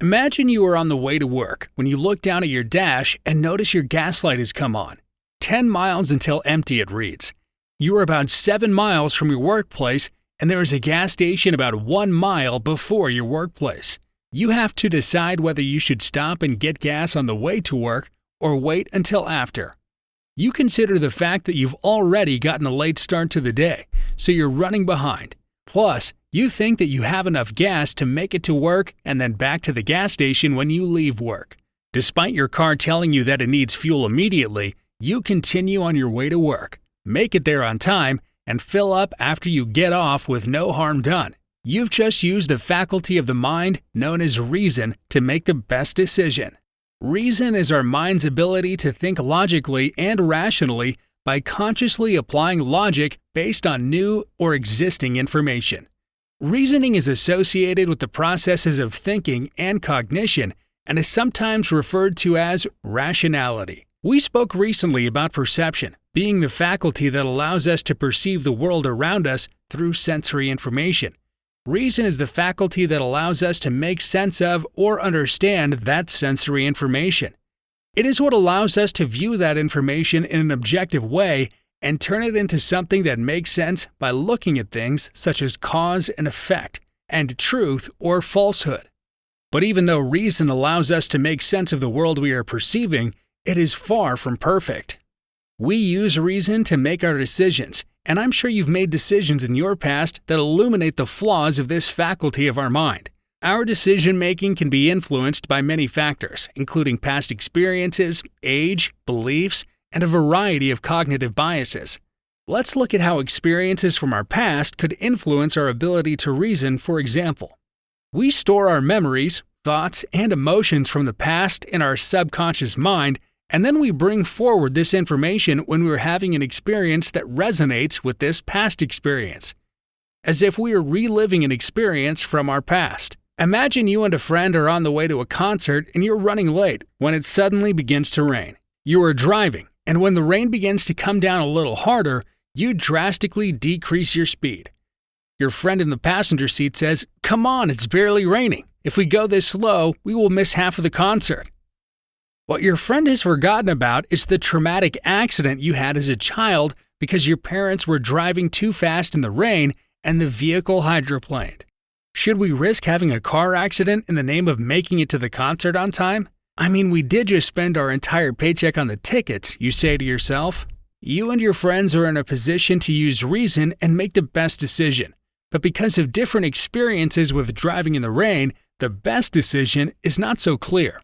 Imagine you are on the way to work when you look down at your dash and notice your gas light has come on. 10 miles until empty, it reads. You are about 7 miles from your workplace, and there is a gas station about 1 mile before your workplace. You have to decide whether you should stop and get gas on the way to work or wait until after. You consider the fact that you've already gotten a late start to the day, so you're running behind. Plus, you think that you have enough gas to make it to work and then back to the gas station when you leave work. Despite your car telling you that it needs fuel immediately, you continue on your way to work, make it there on time, and fill up after you get off with no harm done. You've just used the faculty of the mind known as reason to make the best decision. Reason is our mind's ability to think logically and rationally by consciously applying logic based on new or existing information. Reasoning is associated with the processes of thinking and cognition and is sometimes referred to as rationality. We spoke recently about perception being the faculty that allows us to perceive the world around us through sensory information. Reason is the faculty that allows us to make sense of or understand that sensory information. It is what allows us to view that information in an objective way and turn it into something that makes sense by looking at things such as cause and effect, and truth or falsehood. But even though reason allows us to make sense of the world we are perceiving, it is far from perfect. We use reason to make our decisions, and I'm sure you've made decisions in your past that illuminate the flaws of this faculty of our mind. Our decision-making can be influenced by many factors, including past experiences, age, beliefs, and a variety of cognitive biases. Let's look at how experiences from our past could influence our ability to reason, for example. We store our memories, thoughts, and emotions from the past in our subconscious mind, and then we bring forward this information when we're having an experience that resonates with this past experience, as if we are reliving an experience from our past. Imagine you and a friend are on the way to a concert and you're running late when it suddenly begins to rain. You are driving, and when the rain begins to come down a little harder, you drastically decrease your speed. Your friend in the passenger seat says, "Come on, it's barely raining. If we go this slow, we will miss half of the concert." What your friend has forgotten about is the traumatic accident you had as a child because your parents were driving too fast in the rain and the vehicle hydroplaned. Should we risk having a car accident in the name of making it to the concert on time? I mean, we did just spend our entire paycheck on the tickets, you say to yourself. You and your friends are in a position to use reason and make the best decision. But because of different experiences with driving in the rain, the best decision is not so clear.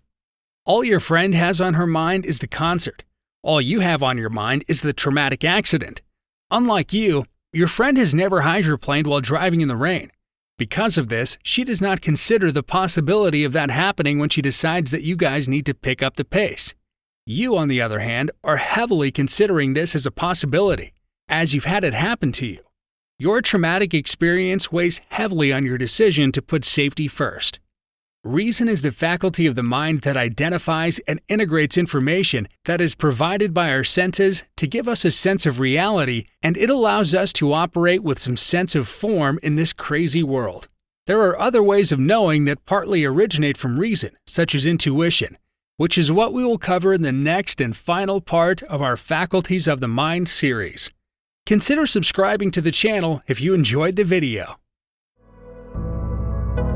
All your friend has on her mind is the concert. All you have on your mind is the traumatic accident. Unlike you, your friend has never hydroplaned while driving in the rain. Because of this, she does not consider the possibility of that happening when she decides that you guys need to pick up the pace. You, on the other hand, are heavily considering this as a possibility, as you've had it happen to you. Your traumatic experience weighs heavily on your decision to put safety first. Reason is the faculty of the mind that identifies and integrates information that is provided by our senses to give us a sense of reality, and it allows us to operate with some sense of form in this crazy world. There are other ways of knowing that partly originate from reason, such as intuition, which is what we will cover in the next and final part of our Faculties of the Mind series. Consider subscribing to the channel if you enjoyed the video.